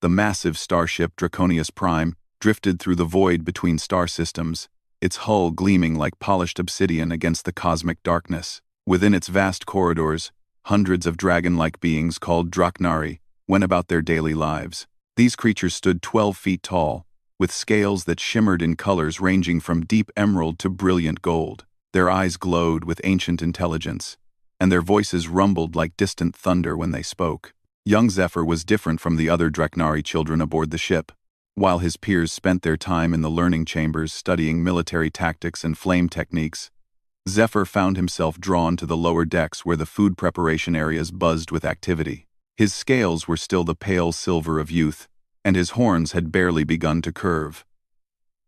The massive starship Draconius Prime drifted through the void between star systems, its hull gleaming like polished obsidian against the cosmic darkness. Within its vast corridors, hundreds of dragon-like beings called Draknari went about their daily lives. These creatures stood 12 feet tall, with scales that shimmered in colors ranging from deep emerald to brilliant gold. Their eyes glowed with ancient intelligence, and their voices rumbled like distant thunder when they spoke. Young Zephyr was different from the other Draknari children aboard the ship. While his peers spent their time in the learning chambers studying military tactics and flame techniques, Zephyr found himself drawn to the lower decks where the food preparation areas buzzed with activity. His scales were still the pale silver of youth, and his horns had barely begun to curve.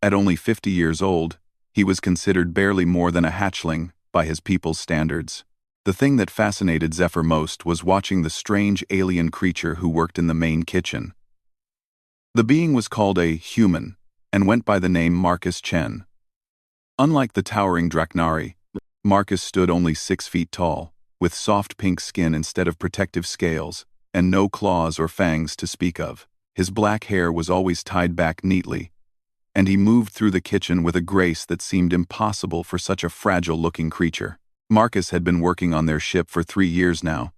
At only 50 years old, he was considered barely more than a hatchling by his people's standards. The thing that fascinated Zephyr most was watching the strange alien creature who worked in the main kitchen. The being was called a human and went by the name Marcus Chen. Unlike the towering Draknari, Marcus stood only 6 feet tall, with soft pink skin instead of protective scales, and no claws or fangs to speak of. His black hair was always tied back neatly, and he moved through the kitchen with a grace that seemed impossible for such a fragile-looking creature. Marcus had been working on their ship for 3 years now,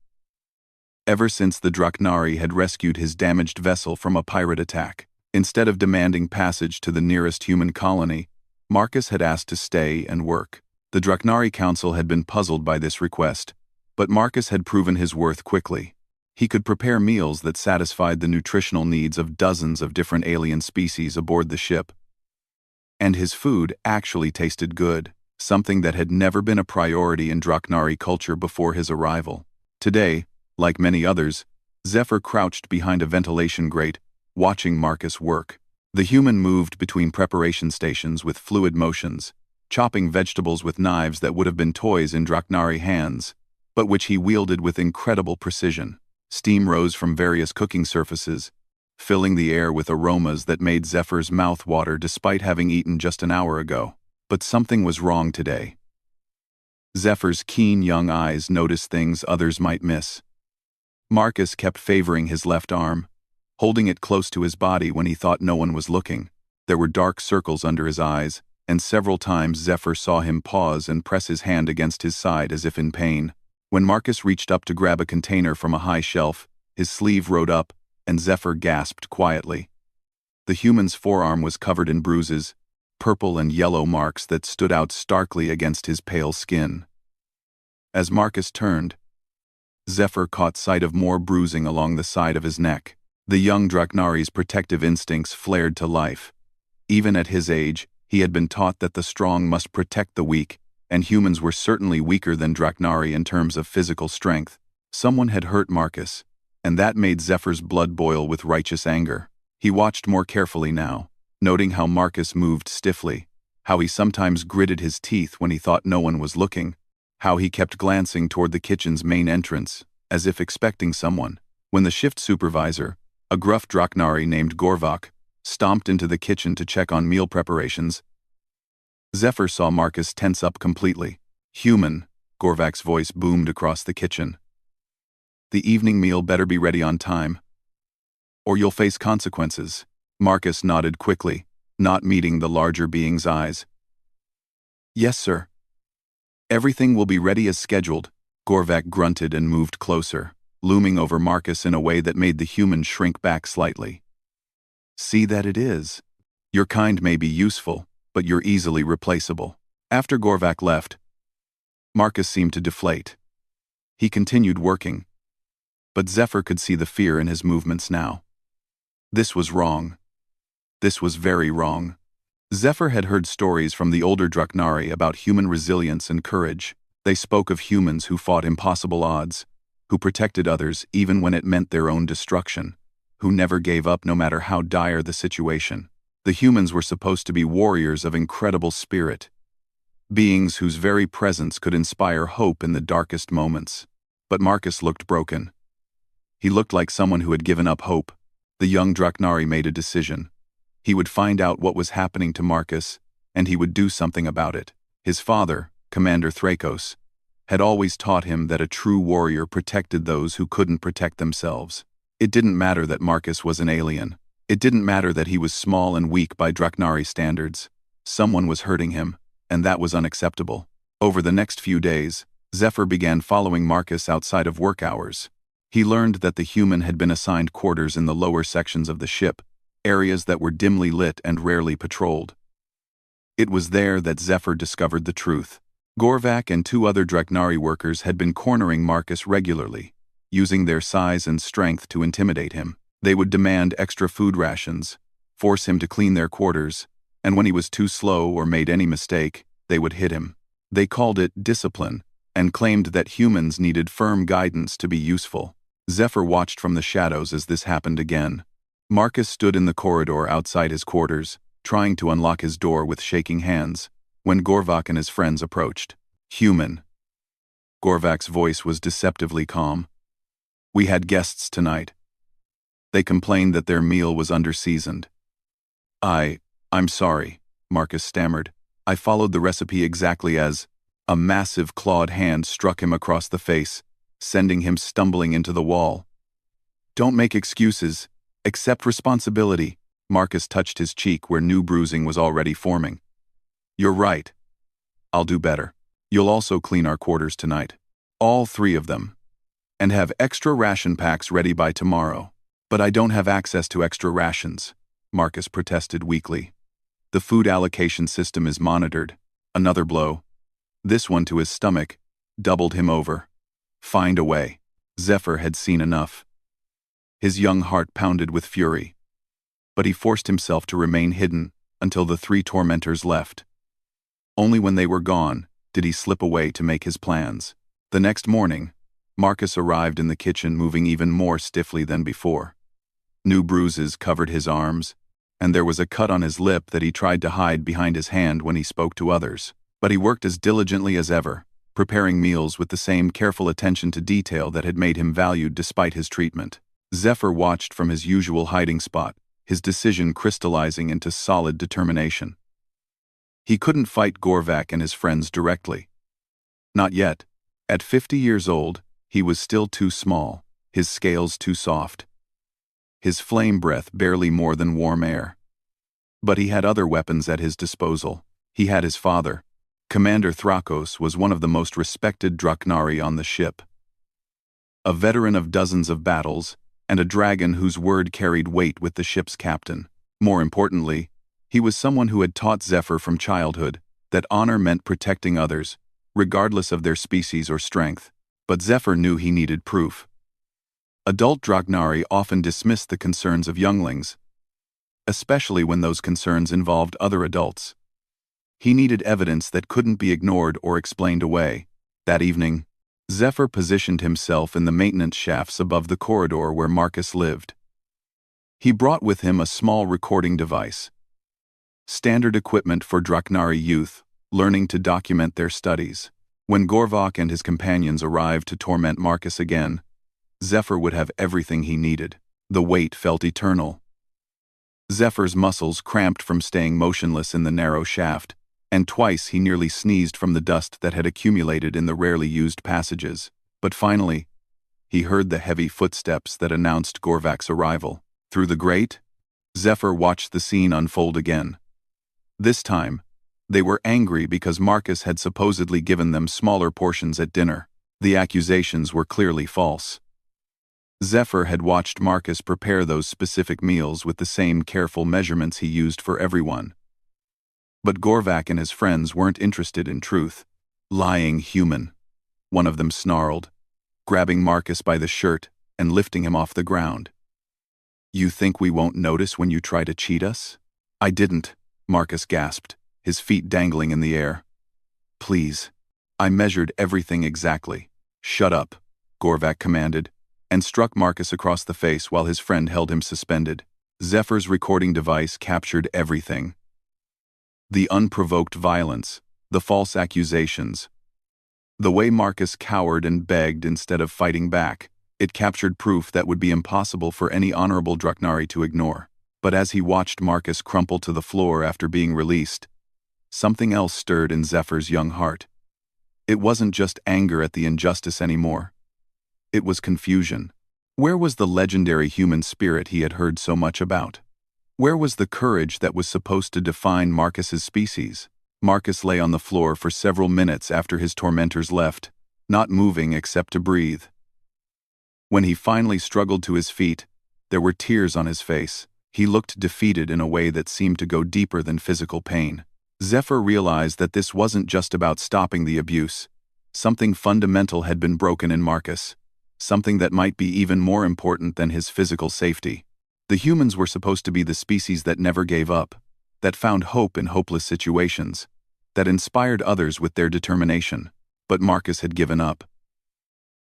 ever since the Draknari had rescued his damaged vessel from a pirate attack. Instead of demanding passage to the nearest human colony, Marcus had asked to stay and work. The Draknari Council had been puzzled by this request, but Marcus had proven his worth quickly. He could prepare meals that satisfied the nutritional needs of dozens of different alien species aboard the ship. And his food actually tasted good, something that had never been a priority in Draknari culture before his arrival. Today, like many others, Zephyr crouched behind a ventilation grate, watching Marcus work. The human moved between preparation stations with fluid motions, chopping vegetables with knives that would have been toys in Draknari hands, but which he wielded with incredible precision. Steam rose from various cooking surfaces, filling the air with aromas that made Zephyr's mouth water despite having eaten just an hour ago. But something was wrong today. Zephyr's keen young eyes noticed things others might miss. Marcus kept favoring his left arm, holding it close to his body when he thought no one was looking. There were dark circles under his eyes, and several times Zephyr saw him pause and press his hand against his side as if in pain. When Marcus reached up to grab a container from a high shelf, his sleeve rode up, and Zephyr gasped quietly. The human's forearm was covered in bruises, purple and yellow marks that stood out starkly against his pale skin. As Marcus turned, Zephyr caught sight of more bruising along the side of his neck. The young Draknari's protective instincts flared to life. Even at his age, he had been taught that the strong must protect the weak, and humans were certainly weaker than Draknari in terms of physical strength. Someone had hurt Marcus, and that made Zephyr's blood boil with righteous anger. He watched more carefully now, noting how Marcus moved stiffly, how he sometimes gritted his teeth when he thought no one was looking, how he kept glancing toward the kitchen's main entrance, as if expecting someone. When the shift supervisor, a gruff Draknari named Gorvak, stomped into the kitchen to check on meal preparations, Zephyr saw Marcus tense up completely. "Human," Gorvak's voice boomed across the kitchen. "The evening meal better be ready on time, or you'll face consequences." Marcus nodded quickly, not meeting the larger being's eyes. "Yes, sir. Everything will be ready as scheduled." Gorvak grunted and moved closer, looming over Marcus in a way that made the human shrink back slightly. "See that it is. Your kind may be useful, but you're easily replaceable." After Gorvak left, Marcus seemed to deflate. He continued working, but Zephyr could see the fear in his movements now. This was wrong. This was very wrong. Zephyr had heard stories from the older Draknari about human resilience and courage. They spoke of humans who fought impossible odds, who protected others even when it meant their own destruction, who never gave up no matter how dire the situation. The humans were supposed to be warriors of incredible spirit, beings whose very presence could inspire hope in the darkest moments. But Marcus looked broken. He looked like someone who had given up hope. The young Draknari made a decision. He would find out what was happening to Marcus, and he would do something about it. His father, Commander Thrakos, had always taught him that a true warrior protected those who couldn't protect themselves. It didn't matter that Marcus was an alien. It didn't matter that he was small and weak by Draknari standards. Someone was hurting him, and that was unacceptable. Over the next few days, Zephyr began following Marcus outside of work hours. He learned that the human had been assigned quarters in the lower sections of the ship, areas that were dimly lit and rarely patrolled. It was there that Zephyr discovered the truth. Gorvak and 2 other Draknari workers had been cornering Marcus regularly, using their size and strength to intimidate him. They would demand extra food rations, force him to clean their quarters, and when he was too slow or made any mistake, they would hit him. They called it discipline, and claimed that humans needed firm guidance to be useful. Zephyr watched from the shadows as this happened again. Marcus stood in the corridor outside his quarters, trying to unlock his door with shaking hands, when Gorvak and his friends approached. Human. Gorvak's voice was deceptively calm. We had guests tonight. They complained that their meal was underseasoned. I'm sorry, Marcus stammered. I followed the recipe exactly as. A massive clawed hand struck him across the face, sending him stumbling into the wall. Don't make excuses. Accept responsibility. Marcus touched his cheek where new bruising was already forming. You're right. I'll do better. You'll also clean our quarters tonight. All 3 of them. And have extra ration packs ready by tomorrow. But I don't have access to extra rations, Marcus protested weakly. The food allocation system is monitored. Another blow. This one to his stomach doubled him over. Find a way. Zephyr had seen enough. His young heart pounded with fury. But he forced himself to remain hidden until the 3 tormentors left. Only when they were gone did he slip away to make his plans. The next morning, Marcus arrived in the kitchen moving even more stiffly than before. New bruises covered his arms, and there was a cut on his lip that he tried to hide behind his hand when he spoke to others. But he worked as diligently as ever, preparing meals with the same careful attention to detail that had made him valued despite his treatment. Zephyr watched from his usual hiding spot, his decision crystallizing into solid determination. He couldn't fight Gorvak and his friends directly. Not yet. At 50 years old, he was still too small, his scales too soft. His flame breath barely more than warm air. But he had other weapons at his disposal. He had his father. Commander Thrakos was one of the most respected Draknari on the ship. A veteran of dozens of battles, and a dragon whose word carried weight with the ship's captain. More importantly, he was someone who had taught Zephyr from childhood that honor meant protecting others, regardless of their species or strength. But Zephyr knew he needed proof. Adult Draknari often dismissed the concerns of younglings, especially when those concerns involved other adults. He needed evidence that couldn't be ignored or explained away. That evening, Zephyr positioned himself in the maintenance shafts above the corridor where Marcus lived. He brought with him a small recording device. Standard equipment for Draknari youth, learning to document their studies. When Gorvak and his companions arrived to torment Marcus again, Zephyr would have everything he needed. The weight felt eternal. Zephyr's muscles cramped from staying motionless in the narrow shaft, and twice he nearly sneezed from the dust that had accumulated in the rarely used passages. But finally, he heard the heavy footsteps that announced Gorvak's arrival. Through the grate, Zephyr watched the scene unfold again. This time, they were angry because Marcus had supposedly given them smaller portions at dinner. The accusations were clearly false. Zephyr had watched Marcus prepare those specific meals with the same careful measurements he used for everyone. But Gorvak and his friends weren't interested in truth. Lying human, one of them snarled, grabbing Marcus by the shirt and lifting him off the ground. You think we won't notice when you try to cheat us? I didn't, Marcus gasped, his feet dangling in the air. Please. I measured everything exactly. Shut up, Gorvak commanded, and struck Marcus across the face while his friend held him suspended. Zephyr's recording device captured everything. The unprovoked violence, the false accusations, the way Marcus cowered and begged instead of fighting back. It captured proof that would be impossible for any honorable Draknari to ignore. But as he watched Marcus crumple to the floor after being released, something else stirred in Zephyr's young heart. It wasn't just anger at the injustice anymore. It was confusion. Where was the legendary human spirit he had heard so much about? Where was the courage that was supposed to define Marcus's species? Marcus lay on the floor for several minutes after his tormentors left, not moving except to breathe. When he finally struggled to his feet, there were tears on his face. He looked defeated in a way that seemed to go deeper than physical pain. Zephyr realized that this wasn't just about stopping the abuse. Something fundamental had been broken in Marcus. Something that might be even more important than his physical safety. The humans were supposed to be the species that never gave up, that found hope in hopeless situations, that inspired others with their determination. But Marcus had given up.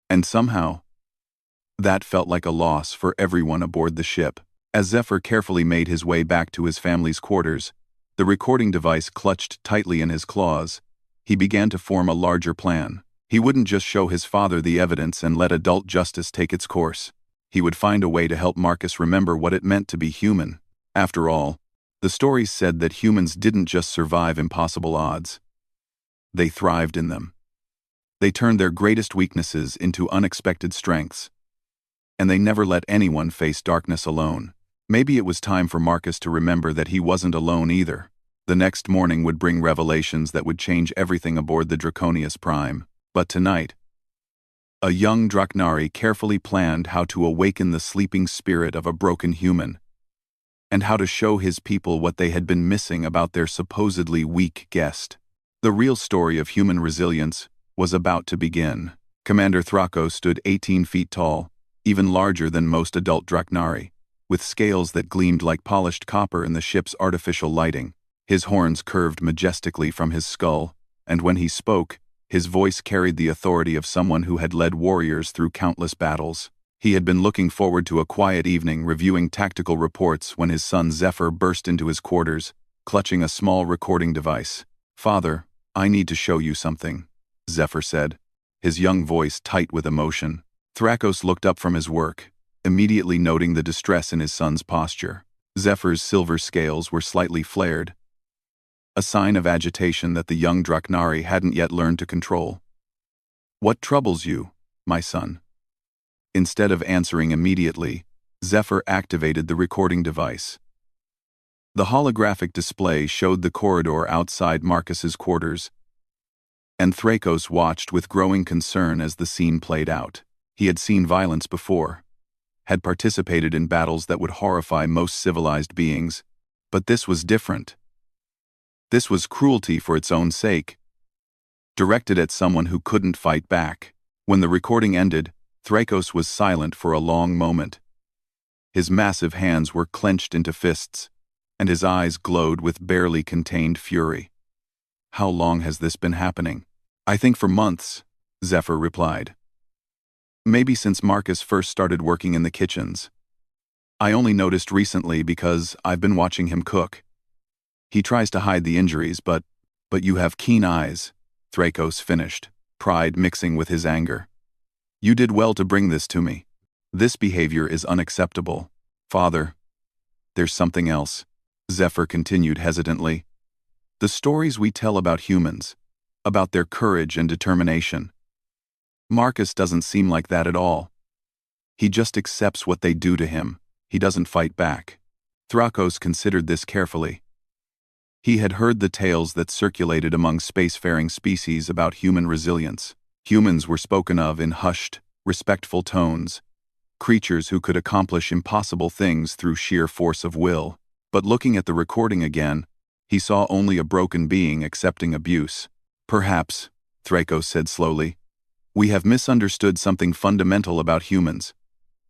And somehow, that felt like a loss for everyone aboard the ship. As Zephyr carefully made his way back to his family's quarters, the recording device clutched tightly in his claws. He began to form a larger plan. He wouldn't just show his father the evidence and let adult justice take its course. He would find a way to help Marcus remember what it meant to be human. After all, the stories said that humans didn't just survive impossible odds. They thrived in them. They turned their greatest weaknesses into unexpected strengths. And they never let anyone face darkness alone. Maybe it was time for Marcus to remember that he wasn't alone either. The next morning would bring revelations that would change everything aboard the Draconius Prime. But tonight, a young Draknari carefully planned how to awaken the sleeping spirit of a broken human, and how to show his people what they had been missing about their supposedly weak guest. The real story of human resilience was about to begin. Commander Thrakos stood 18 feet tall, even larger than most adult Draknari, with scales that gleamed like polished copper in the ship's artificial lighting. His horns curved majestically from his skull, and when he spoke, his voice carried the authority of someone who had led warriors through countless battles. He had been looking forward to a quiet evening reviewing tactical reports when his son Zephyr burst into his quarters, clutching a small recording device. "Father, I need to show you something," Zephyr said, his young voice tight with emotion. Thrakos looked up from his work, immediately noting the distress in his son's posture. Zephyr's silver scales were slightly flared, a sign of agitation that the young Draknari hadn't yet learned to control. "What troubles you, my son?" Instead of answering immediately, Zephyr activated the recording device. The holographic display showed the corridor outside Marcus's quarters, and Thrakos watched with growing concern as the scene played out. He had seen violence before, had participated in battles that would horrify most civilized beings, but this was different. This was cruelty for its own sake, directed at someone who couldn't fight back. When the recording ended, Thrakos was silent for a long moment. His massive hands were clenched into fists, and his eyes glowed with barely contained fury. "How long has this been happening?" "I think for months," Zephyr replied. "Maybe since Marcus first started working in the kitchens. I only noticed recently because I've been watching him cook. He tries to hide the injuries, but you have keen eyes," Thrakos finished, pride mixing with his anger. "You did well to bring this to me. This behavior is unacceptable. Father, there's something else," Zephyr continued hesitantly. "The stories we tell about humans, about their courage and determination. Marcus doesn't seem like that at all. He just accepts what they do to him. He doesn't fight back." Thrakos considered this carefully. He had heard the tales that circulated among spacefaring species about human resilience. Humans were spoken of in hushed, respectful tones, creatures who could accomplish impossible things through sheer force of will. But looking at the recording again, he saw only a broken being accepting abuse. "Perhaps," Thrakos said slowly, "we have misunderstood something fundamental about humans.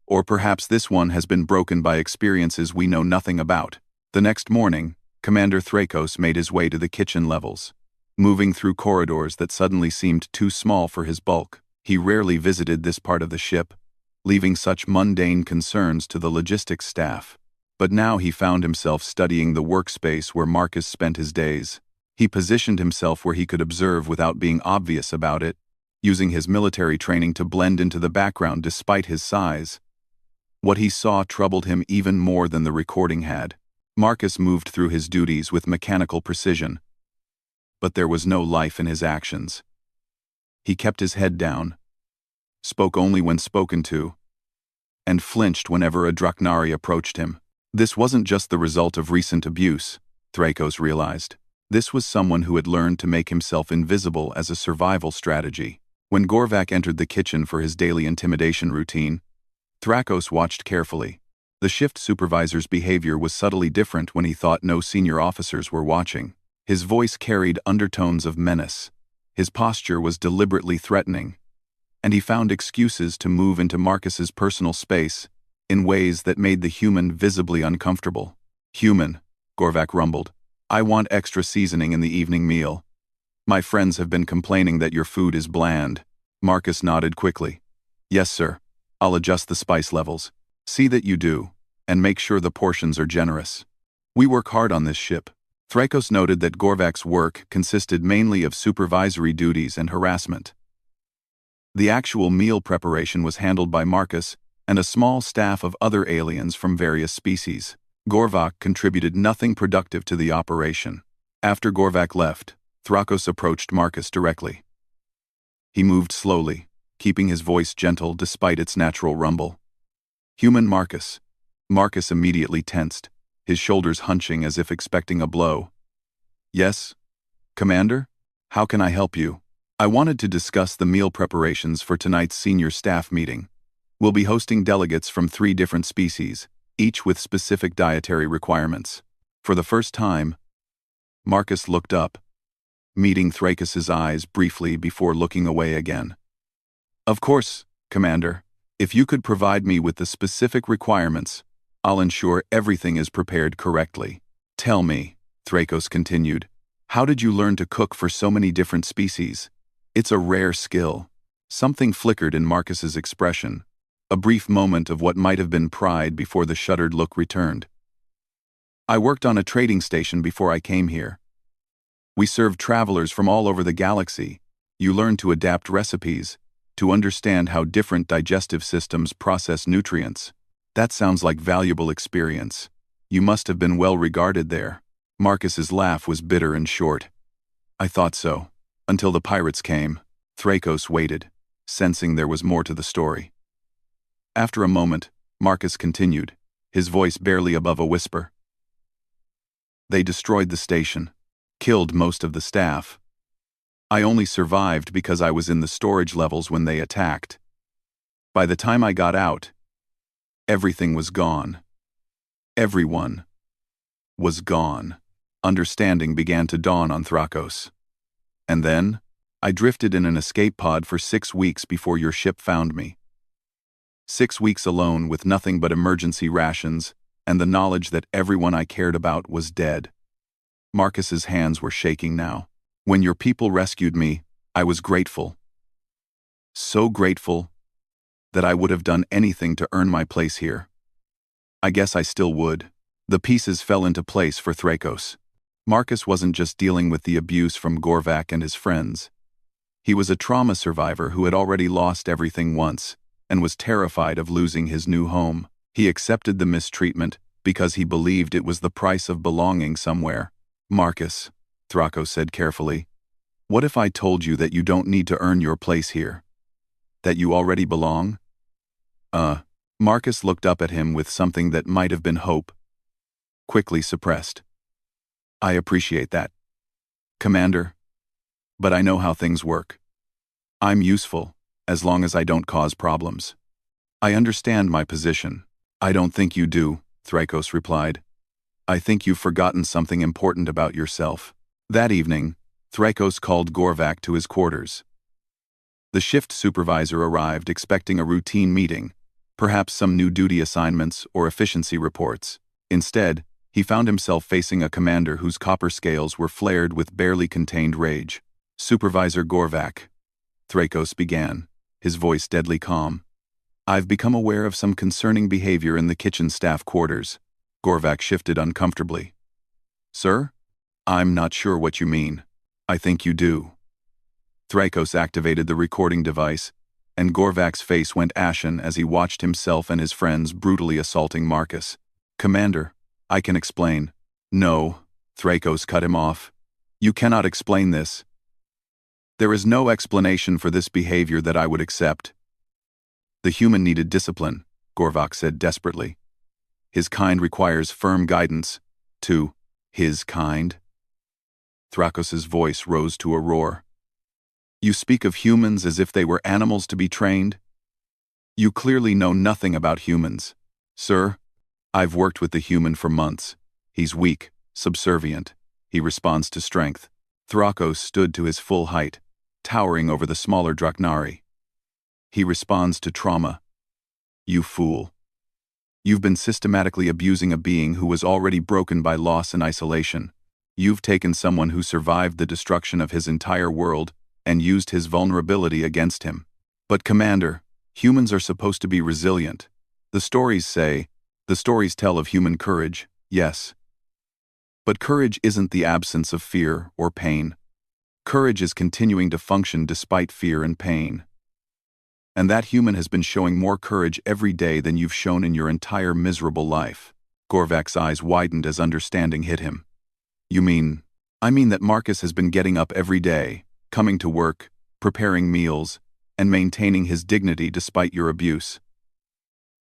Or perhaps this one has been broken by experiences we know nothing about." The next morning, Commander Thrakos made his way to the kitchen levels, moving through corridors that suddenly seemed too small for his bulk. He rarely visited this part of the ship, leaving such mundane concerns to the logistics staff. But now he found himself studying the workspace where Marcus spent his days. He positioned himself where he could observe without being obvious about it, using his military training to blend into the background despite his size. What he saw troubled him even more than the recording had. Marcus moved through his duties with mechanical precision, but there was no life in his actions. He kept his head down, spoke only when spoken to, and flinched whenever a Draknari approached him. This wasn't just the result of recent abuse, Thrakos realized. This was someone who had learned to make himself invisible as a survival strategy. When Gorvak entered the kitchen for his daily intimidation routine, Thrakos watched carefully. The shift supervisor's behavior was subtly different when he thought no senior officers were watching. His voice carried undertones of menace. His posture was deliberately threatening, and he found excuses to move into Marcus's personal space in ways that made the human visibly uncomfortable. "Human," Gorvak rumbled, "I want extra seasoning in the evening meal. My friends have been complaining that your food is bland." Marcus nodded quickly. "Yes, sir. I'll adjust the spice levels. See that you do, and make sure the portions are generous. We work hard on this ship." Thrakos noted that Gorvak's work consisted mainly of supervisory duties and harassment. The actual meal preparation was handled by Marcus and a small staff of other aliens from various species. Gorvak contributed nothing productive to the operation. After Gorvak left, Thrakos approached Marcus directly. He moved slowly, keeping his voice gentle despite its natural rumble. "Human Marcus." Marcus immediately tensed, his shoulders hunching as if expecting a blow. "Yes, Commander? How can I help you?" "I wanted to discuss the meal preparations for tonight's senior staff meeting. We'll be hosting delegates from 3 different species, each with specific dietary requirements." For the first time, Marcus looked up, meeting Thrakos' eyes briefly before looking away again. "Of course, Commander. If you could provide me with the specific requirements, I'll ensure everything is prepared correctly." "Tell me," Thrakos continued, "how did you learn to cook for so many different species? It's a rare skill." Something flickered in Marcus's expression, a brief moment of what might have been pride before the shuttered look returned. "I worked on a trading station before I came here. We served travelers from all over the galaxy. You learn to adapt recipes, to understand how different digestive systems process nutrients. That sounds like valuable experience. You must have been well regarded there." Marcus's laugh was bitter and short. "I thought so. Until the pirates came." Thrakos waited, sensing there was more to the story. After a moment, Marcus continued, his voice barely above a whisper. "They destroyed the station, killed most of the staff. I only survived because I was in the storage levels when they attacked. By the time I got out, everything was gone. Everyone was gone." Understanding began to dawn on Thrakos. "And then, I drifted in an escape pod for 6 weeks before your ship found me. 6 weeks alone with nothing but emergency rations and the knowledge that everyone I cared about was dead." Marcus's hands were shaking now. "When your people rescued me, I was grateful. So grateful that I would have done anything to earn my place here. I guess I still would." The pieces fell into place for Thrakos. Marcus wasn't just dealing with the abuse from Gorvak and his friends. He was a trauma survivor who had already lost everything once and was terrified of losing his new home. He accepted the mistreatment because he believed it was the price of belonging somewhere. "Marcus," Thrakos said carefully, "what if I told you that you don't need to earn your place here? That you already belong?" Marcus looked up at him with something that might have been hope, quickly suppressed. "I appreciate that, Commander. But I know how things work. I'm useful, as long as I don't cause problems. I understand my position." "I don't think you do," Thrakos replied. "I think you've forgotten something important about yourself." That evening, Thrakos called Gorvak to his quarters. The shift supervisor arrived expecting a routine meeting, perhaps some new duty assignments or efficiency reports. Instead, he found himself facing a commander whose copper scales were flared with barely contained rage. "Supervisor Gorvak," Thrakos began, his voice deadly calm. "I've become aware of some concerning behavior in the kitchen staff quarters." Gorvak shifted uncomfortably. "Sir? I'm not sure what you mean." "I think you do." Thrakos activated the recording device, and Gorvak's face went ashen as he watched himself and his friends brutally assaulting Marcus. "Commander, I can explain." "No," Thrakos cut him off. "You cannot explain this. There is no explanation for this behavior that I would accept. The human needed discipline, Gorvak said desperately. His kind requires firm guidance. To his kind? Thrakos's voice rose to a roar. You speak of humans as if they were animals to be trained? You clearly know nothing about humans. Sir, I've worked with the human for months. He's weak, subservient. He responds to strength. Thrakos stood to his full height, towering over the smaller Draknari. He responds to trauma. You fool. You've been systematically abusing a being who was already broken by loss and isolation. You've taken someone who survived the destruction of his entire world and used his vulnerability against him. But Commander, humans are supposed to be resilient. The stories tell of human courage, yes. But courage isn't the absence of fear or pain. Courage is continuing to function despite fear and pain. And that human has been showing more courage every day than you've shown in your entire miserable life. Gorvak's eyes widened as understanding hit him. I mean that Marcus has been getting up every day, coming to work, preparing meals, and maintaining his dignity despite your abuse.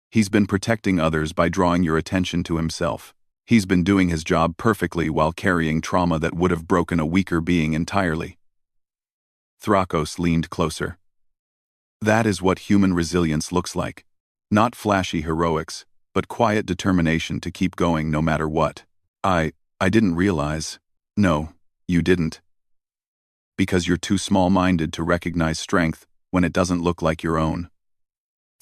He's been protecting others by drawing your attention to himself. He's been doing his job perfectly while carrying trauma that would have broken a weaker being entirely. Thrakos leaned closer. That is what human resilience looks like. Not flashy heroics, but quiet determination to keep going no matter what. I didn't realize. No, you didn't. Because you're too small-minded to recognize strength when it doesn't look like your own.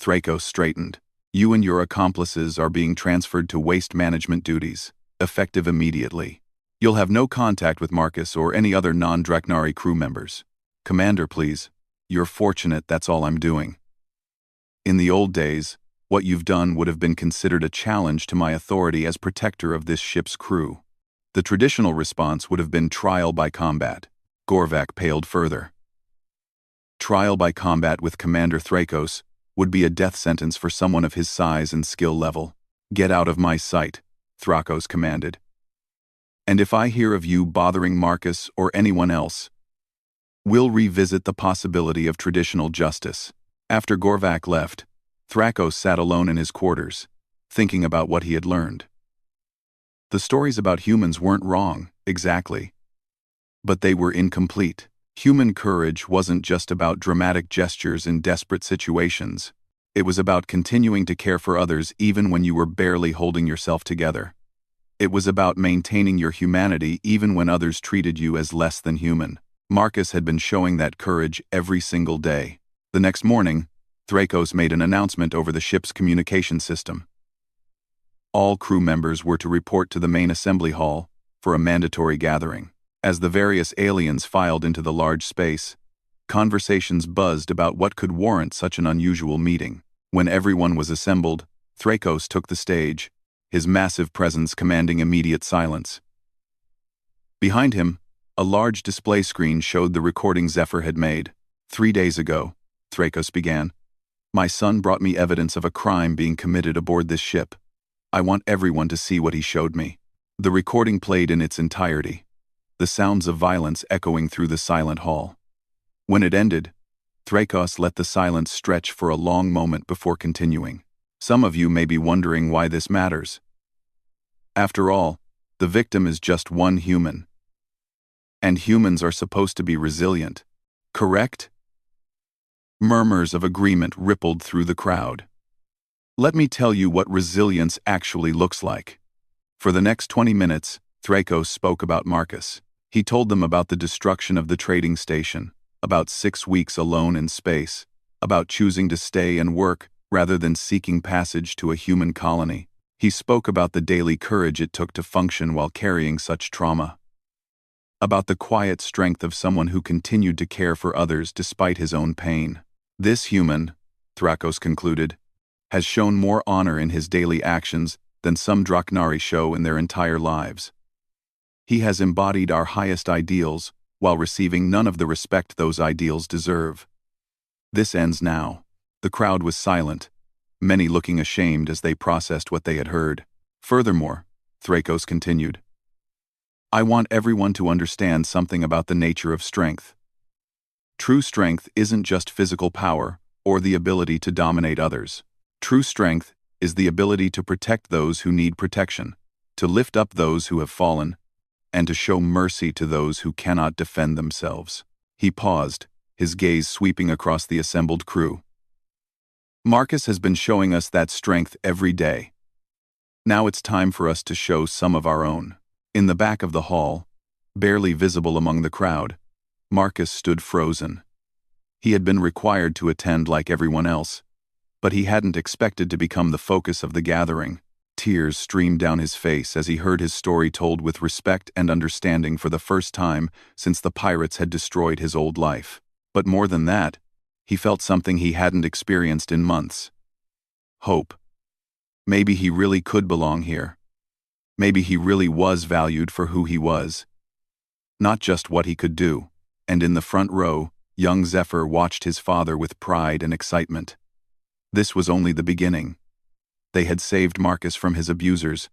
Thrakos straightened. You and your accomplices are being transferred to waste management duties, effective immediately. You'll have no contact with Marcus or any other non-Draknari crew members. Commander, please. You're fortunate that's all I'm doing. In the old days, what you've done would have been considered a challenge to my authority as protector of this ship's crew. The traditional response would have been trial by combat. Gorvak paled further. Trial by combat with Commander Thrakos would be a death sentence for someone of his size and skill level. Get out of my sight, Thrakos commanded. And if I hear of you bothering Marcus or anyone else, we'll revisit the possibility of traditional justice. After Gorvak left, Thrakos sat alone in his quarters, thinking about what he had learned. The stories about humans weren't wrong, exactly. But they were incomplete. Human courage wasn't just about dramatic gestures in desperate situations. It was about continuing to care for others even when you were barely holding yourself together. It was about maintaining your humanity even when others treated you as less than human. Marcus had been showing that courage every single day. The next morning, Thrakos made an announcement over the ship's communication system. All crew members were to report to the main assembly hall for a mandatory gathering. As the various aliens filed into the large space, conversations buzzed about what could warrant such an unusual meeting. When everyone was assembled, Thrakos took the stage, his massive presence commanding immediate silence. Behind him, a large display screen showed the recording Zephyr had made. 3 days ago, Thrakos began, my son brought me evidence of a crime being committed aboard this ship. I want everyone to see what he showed me. The recording played in its entirety, the sounds of violence echoing through the silent hall. When it ended, Thrakos let the silence stretch for a long moment before continuing. Some of you may be wondering why this matters. After all, the victim is just one human. And humans are supposed to be resilient, correct? Murmurs of agreement rippled through the crowd. Let me tell you what resilience actually looks like. For the next 20 minutes, Thrakos spoke about Marcus. He told them about the destruction of the trading station, about 6 weeks alone in space, about choosing to stay and work rather than seeking passage to a human colony. He spoke about the daily courage it took to function while carrying such trauma. About the quiet strength of someone who continued to care for others despite his own pain. This human, Thrakos concluded, has shown more honor in his daily actions than some Draknari show in their entire lives. He has embodied our highest ideals while receiving none of the respect those ideals deserve. This ends now. The crowd was silent, many looking ashamed as they processed what they had heard. Furthermore, Thrakos continued, I want everyone to understand something about the nature of strength. True strength isn't just physical power or the ability to dominate others. True strength is the ability to protect those who need protection, to lift up those who have fallen, and to show mercy to those who cannot defend themselves. He paused, his gaze sweeping across the assembled crew. Marcus has been showing us that strength every day. Now it's time for us to show some of our own. In the back of the hall, barely visible among the crowd, Marcus stood frozen. He had been required to attend like everyone else, but he hadn't expected to become the focus of the gathering. Tears streamed down his face as he heard his story told with respect and understanding for the first time since the pirates had destroyed his old life. But more than that, he felt something he hadn't experienced in months. Hope. Maybe he really could belong here. Maybe he really was valued for who he was, not just what he could do. And in the front row, young Zephyr watched his father with pride and excitement. This was only the beginning. They had saved Marcus from his abusers,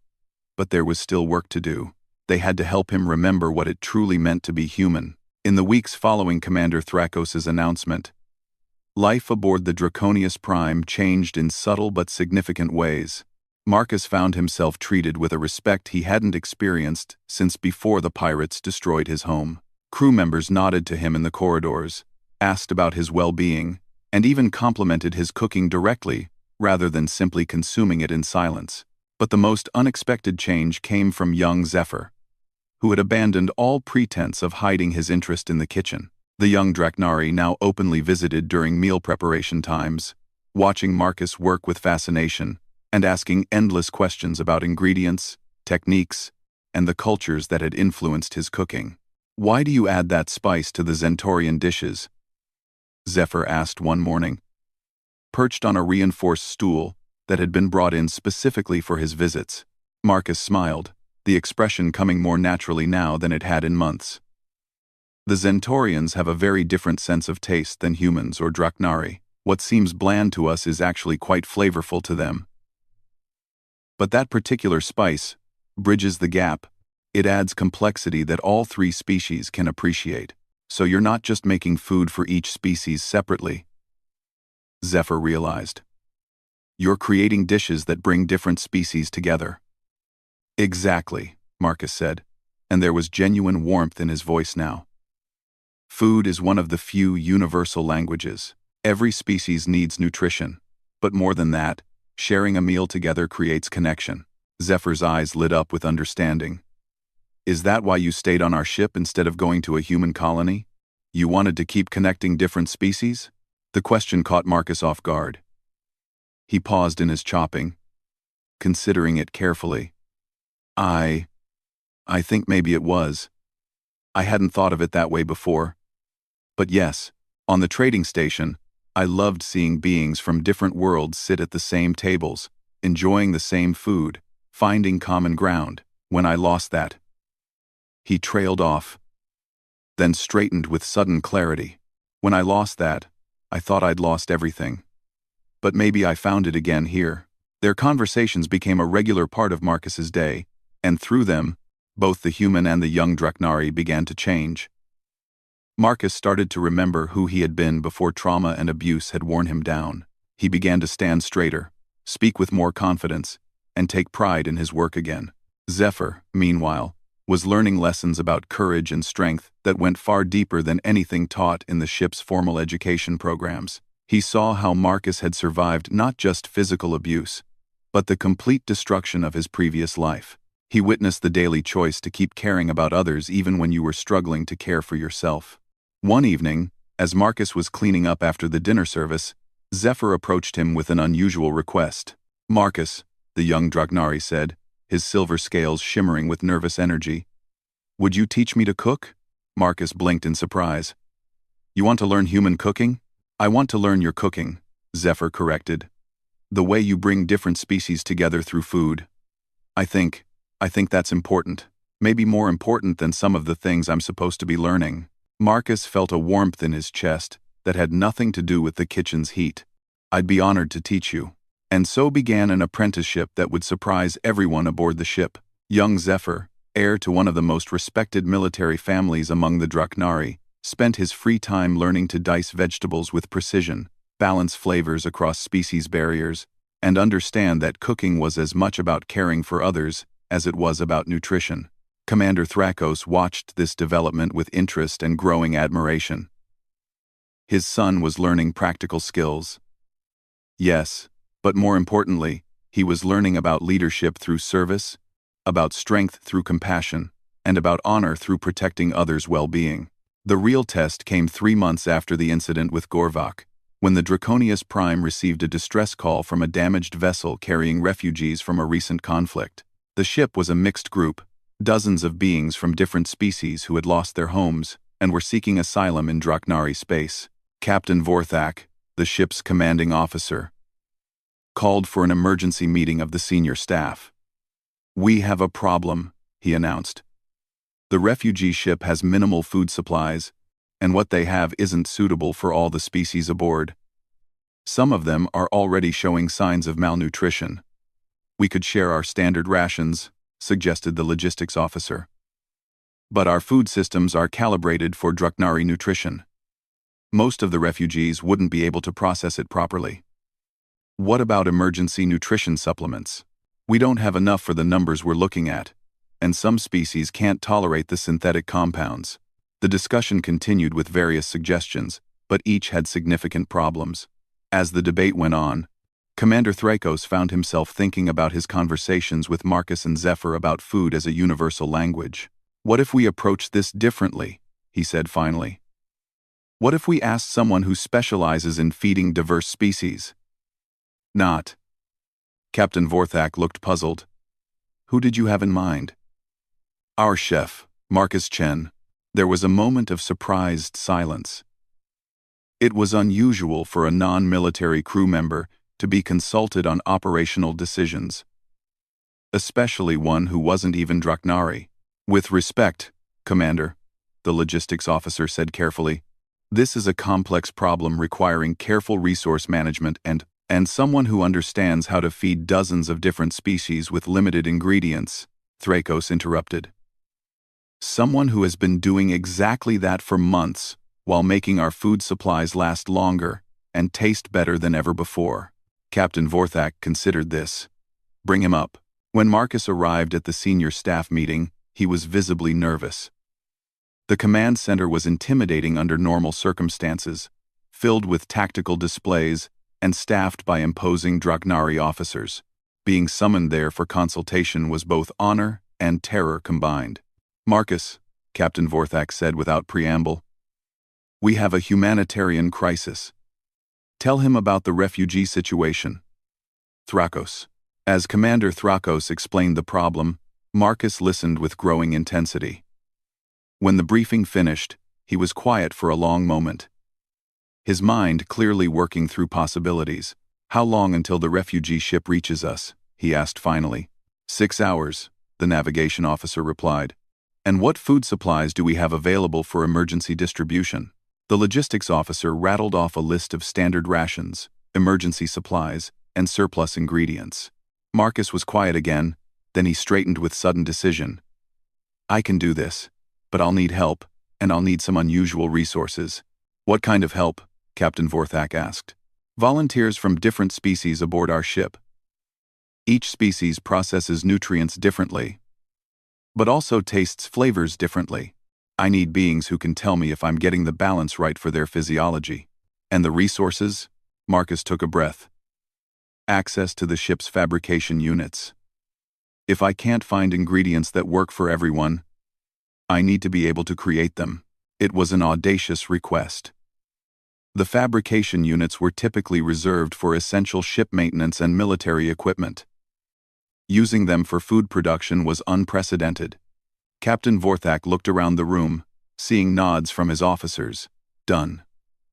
but there was still work to do. They had to help him remember what it truly meant to be human. In the weeks following Commander Thrakos' announcement, life aboard the Draconius Prime changed in subtle but significant ways. Marcus found himself treated with a respect he hadn't experienced since before the pirates destroyed his home. Crew members nodded to him in the corridors, asked about his well-being, and even complimented his cooking directly, rather than simply consuming it in silence. But the most unexpected change came from young Zephyr, who had abandoned all pretense of hiding his interest in the kitchen. The young Draknari now openly visited during meal preparation times, watching Marcus work with fascination and asking endless questions about ingredients, techniques, and the cultures that had influenced his cooking. "Why do you add that spice to the Zentorian dishes?" Zephyr asked one morning. Perched on a reinforced stool that had been brought in specifically for his visits, Marcus smiled, the expression coming more naturally now than it had in months. The Zentorians have a very different sense of taste than humans or Draknari. What seems bland to us is actually quite flavorful to them. But that particular spice bridges the gap. It adds complexity that all three species can appreciate. So you're not just making food for each species separately, Zephyr realized. You're creating dishes that bring different species together. Exactly, Marcus said, and there was genuine warmth in his voice now. Food is one of the few universal languages. Every species needs nutrition, but more than that, sharing a meal together creates connection. Zephyr's eyes lit up with understanding. Is that why you stayed on our ship instead of going to a human colony? You wanted to keep connecting different species? The question caught Marcus off guard. He paused in his chopping, considering it carefully. I think maybe it was. I hadn't thought of it that way before. But yes, on the trading station, I loved seeing beings from different worlds sit at the same tables, enjoying the same food, finding common ground. When I lost that, he trailed off, then straightened with sudden clarity. When I lost that, I thought I'd lost everything. But maybe I found it again here. Their conversations became a regular part of Marcus's day, and through them, both the human and the young Draknari began to change. Marcus started to remember who he had been before trauma and abuse had worn him down. He began to stand straighter, speak with more confidence, and take pride in his work again. Zephyr, meanwhile, was learning lessons about courage and strength that went far deeper than anything taught in the ship's formal education programs. He saw how Marcus had survived not just physical abuse, but the complete destruction of his previous life. He witnessed the daily choice to keep caring about others even when you were struggling to care for yourself. One evening, as Marcus was cleaning up after the dinner service, Zephyr approached him with an unusual request. "Marcus," the young Dragnari said, his silver scales shimmering with nervous energy, "would you teach me to cook?" Marcus blinked in surprise. "You want to learn human cooking?" "I want to learn your cooking," Zephyr corrected. "The way you bring different species together through food. I think that's important. Maybe more important than some of the things I'm supposed to be learning." Marcus felt a warmth in his chest that had nothing to do with the kitchen's heat. "I'd be honored to teach you." And so began an apprenticeship that would surprise everyone aboard the ship. Young Zephyr, heir to one of the most respected military families among the Draknari, spent his free time learning to dice vegetables with precision, balance flavors across species barriers, and understand that cooking was as much about caring for others as it was about nutrition. Commander Thrakos watched this development with interest and growing admiration. His son was learning practical skills. Yes, but more importantly, he was learning about leadership through service, about strength through compassion, and about honor through protecting others' well-being. The real test came 3 months after the incident with Gorvok, when the Draconius Prime received a distress call from a damaged vessel carrying refugees from a recent conflict. The ship was a mixed group, dozens of beings from different species who had lost their homes and were seeking asylum in Draknari space. Captain Vorthak, the ship's commanding officer, called for an emergency meeting of the senior staff. "We have a problem," he announced. "The refugee ship has minimal food supplies, and what they have isn't suitable for all the species aboard. Some of them are already showing signs of malnutrition. We could share our standard rations," suggested the logistics officer. "But our food systems are calibrated for Draknari nutrition. Most of the refugees wouldn't be able to process it properly. What about emergency nutrition supplements? We don't have enough for the numbers we're looking at, and some species can't tolerate the synthetic compounds." The discussion continued with various suggestions, but each had significant problems. As the debate went on, Commander Thrakos found himself thinking about his conversations with Marcus and Zephyr about food as a universal language. "What if we approach this differently?" he said finally. "What if we asked someone who specializes in feeding diverse species?" "Not." Captain Vorthak looked puzzled. "Who did you have in mind?" "Our chef, Marcus Chen." There was a moment of surprised silence. It was unusual for a non-military crew member to be consulted on operational decisions, especially one who wasn't even Draknari. "With respect, Commander," the logistics officer said carefully, "this is a complex problem requiring careful resource management and someone who understands how to feed dozens of different species with limited ingredients," Thrakos interrupted. "Someone who has been doing exactly that for months, while making our food supplies last longer and taste better than ever before." Captain Vorthak considered this. "Bring him up." When Marcus arrived at the senior staff meeting, he was visibly nervous. The command center was intimidating under normal circumstances, filled with tactical displays and staffed by imposing Draknari officers. Being summoned there for consultation was both honor and terror combined. "Marcus," Captain Vorthak said without preamble, "we have a humanitarian crisis. Tell him about the refugee situation." Thrakos. As Commander Thrakos explained the problem, Marcus listened with growing intensity. When the briefing finished, he was quiet for a long moment, his mind clearly working through possibilities. "How long until the refugee ship reaches us?" he asked finally. 6 hours, the navigation officer replied. "And what food supplies do we have available for emergency distribution?" The logistics officer rattled off a list of standard rations, emergency supplies, and surplus ingredients. Marcus was quiet again, then he straightened with sudden decision. "I can do this, but I'll need help, and I'll need some unusual resources." "What kind of help?" Captain Vorthak asked. "Volunteers from different species aboard our ship. Each species processes nutrients differently, but also tastes flavors differently. I need beings who can tell me if I'm getting the balance right for their physiology." "And the resources?" Marcus took a breath. "Access to the ship's fabrication units. If I can't find ingredients that work for everyone, I need to be able to create them." It was an audacious request. The fabrication units were typically reserved for essential ship maintenance and military equipment. Using them for food production was unprecedented. Captain Vorthak looked around the room, seeing nods from his officers. "Done.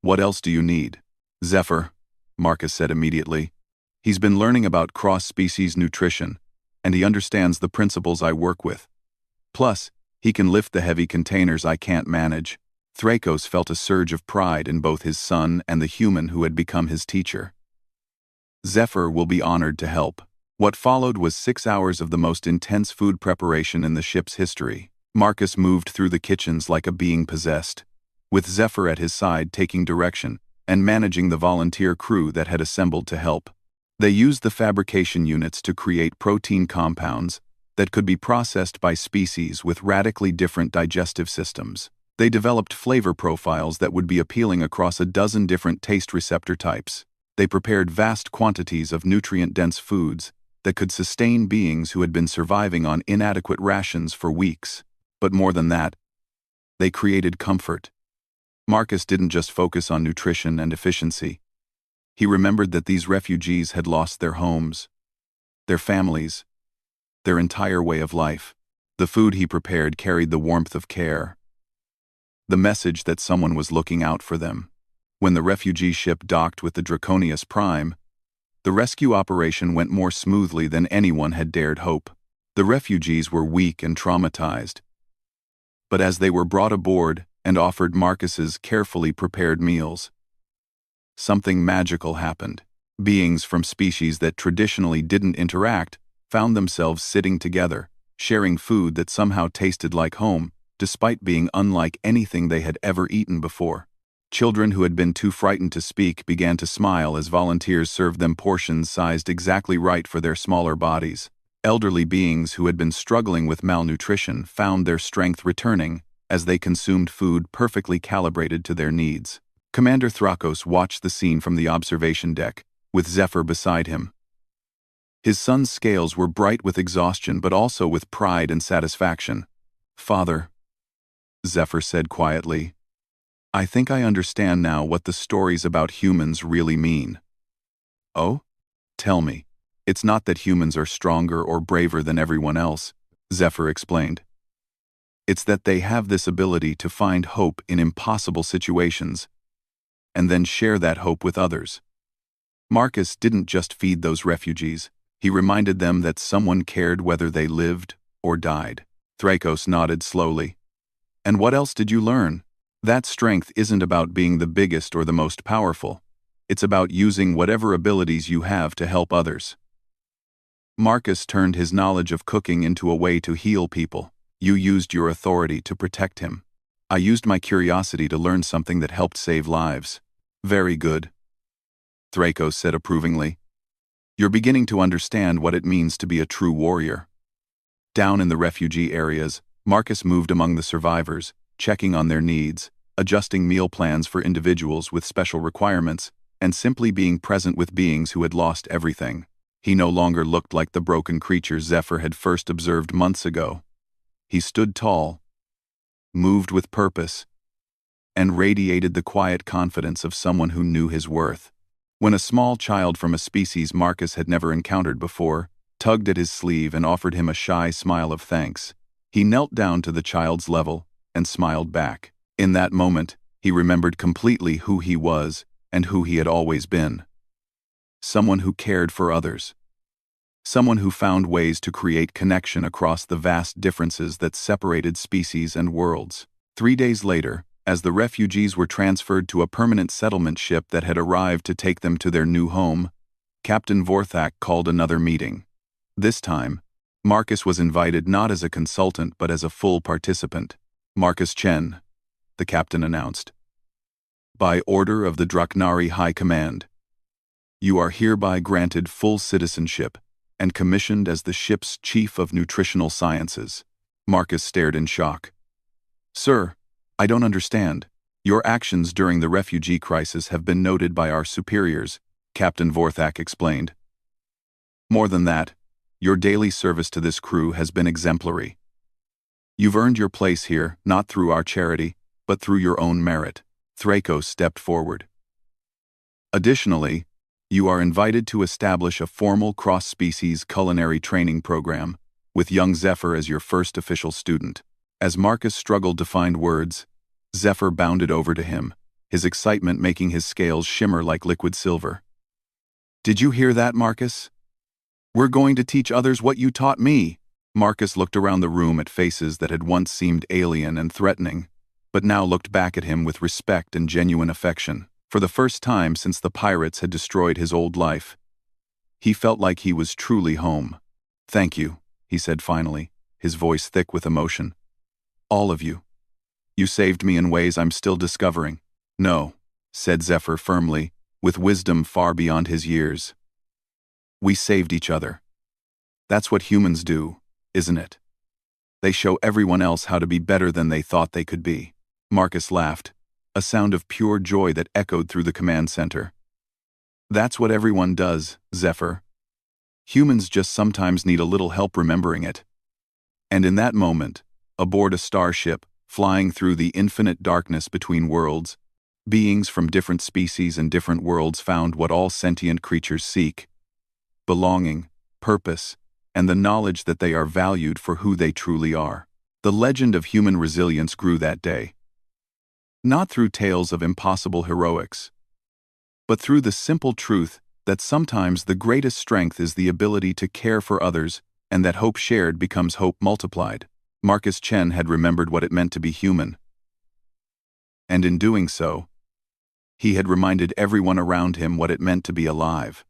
What else do you need?" "Zephyr," Marcus said immediately. "He's been learning about cross-species nutrition, and he understands the principles I work with. Plus, he can lift the heavy containers I can't manage." Thrakos felt a surge of pride in both his son and the human who had become his teacher. "Zephyr will be honored to help." What followed was 6 hours of the most intense food preparation in the ship's history. Marcus moved through the kitchens like a being possessed, with Zephyr at his side taking direction and managing the volunteer crew that had assembled to help. They used the fabrication units to create protein compounds that could be processed by species with radically different digestive systems. They developed flavor profiles that would be appealing across a dozen different taste receptor types. They prepared vast quantities of nutrient-dense foods that could sustain beings who had been surviving on inadequate rations for weeks. But more than that, they created comfort. Marcus didn't just focus on nutrition and efficiency. He remembered that these refugees had lost their homes, their families, their entire way of life. The food he prepared carried the warmth of care, the message that someone was looking out for them. When the refugee ship docked with the Draconius Prime, the rescue operation went more smoothly than anyone had dared hope. The refugees were weak and traumatized. But as they were brought aboard and offered Marcus's carefully prepared meals, something magical happened. Beings from species that traditionally didn't interact found themselves sitting together, sharing food that somehow tasted like home, despite being unlike anything they had ever eaten before. Children who had been too frightened to speak began to smile as volunteers served them portions sized exactly right for their smaller bodies. Elderly beings who had been struggling with malnutrition found their strength returning as they consumed food perfectly calibrated to their needs. Commander Thrakos watched the scene from the observation deck, with Zephyr beside him. His son's scales were bright with exhaustion but also with pride and satisfaction. "Father," Zephyr said quietly, "I think I understand now what the stories about humans really mean." "Oh? Tell me." "It's not that humans are stronger or braver than everyone else," Zephyr explained. "It's that they have this ability to find hope in impossible situations, and then share that hope with others." Marcus didn't just feed those refugees. He reminded them that someone cared whether they lived or died. Thrakos nodded slowly. "And what else did you learn?" "That strength isn't about being the biggest or the most powerful. It's about using whatever abilities you have to help others." Marcus turned his knowledge of cooking into a way to heal people. "You used your authority to protect him. I used my curiosity to learn something that helped save lives." "Very good," Thrakos said approvingly. "You're beginning to understand what it means to be a true warrior." Down in the refugee areas, Marcus moved among the survivors, checking on their needs, adjusting meal plans for individuals with special requirements, and simply being present with beings who had lost everything. He no longer looked like the broken creature Zephyr had first observed months ago. He stood tall, moved with purpose, and radiated the quiet confidence of someone who knew his worth. When a small child from a species Marcus had never encountered before tugged at his sleeve and offered him a shy smile of thanks, he knelt down to the child's level and smiled back. In that moment, he remembered completely who he was and who he had always been. Someone who cared for others. Someone who found ways to create connection across the vast differences that separated species and worlds. 3 days later, as the refugees were transferred to a permanent settlement ship that had arrived to take them to their new home, Captain Vorthak called another meeting. This time, Marcus was invited not as a consultant but as a full participant. "Marcus Chen," the captain announced. "By order of the Draknari High Command, you are hereby granted full citizenship and commissioned as the ship's Chief of Nutritional Sciences." Marcus stared in shock. "Sir, I don't understand." "Your actions during the refugee crisis have been noted by our superiors," Captain Vorthak explained. "More than that, your daily service to this crew has been exemplary. You've earned your place here, not through our charity, but through your own merit." Thrakos stepped forward. "Additionally, you are invited to establish a formal cross-species culinary training program, with young Zephyr as your first official student." As Marcus struggled to find words, Zephyr bounded over to him, his excitement making his scales shimmer like liquid silver. "Did you hear that, Marcus? We're going to teach others what you taught me." Marcus looked around the room at faces that had once seemed alien and threatening, but now looked back at him with respect and genuine affection. For the first time since the pirates had destroyed his old life, he felt like he was truly home. "Thank you," he said finally, his voice thick with emotion. "All of you. You saved me in ways I'm still discovering." "No," said Zephyr firmly, with wisdom far beyond his years. We saved each other. That's what humans do, isn't it? They show everyone else how to be better than they thought they could be. Marcus laughed, a sound of pure joy that echoed through the command center. That's what everyone does, Zephyr. Humans just sometimes need a little help remembering it. And in that moment, aboard a starship, flying through the infinite darkness between worlds, beings from different species and different worlds found what all sentient creatures seek: belonging, purpose, and the knowledge that they are valued for who they truly are. The legend of human resilience grew that day. Not through tales of impossible heroics, but through the simple truth that sometimes the greatest strength is the ability to care for others, and that hope shared becomes hope multiplied. Marcus Chen had remembered what it meant to be human. And in doing so, he had reminded everyone around him what it meant to be alive.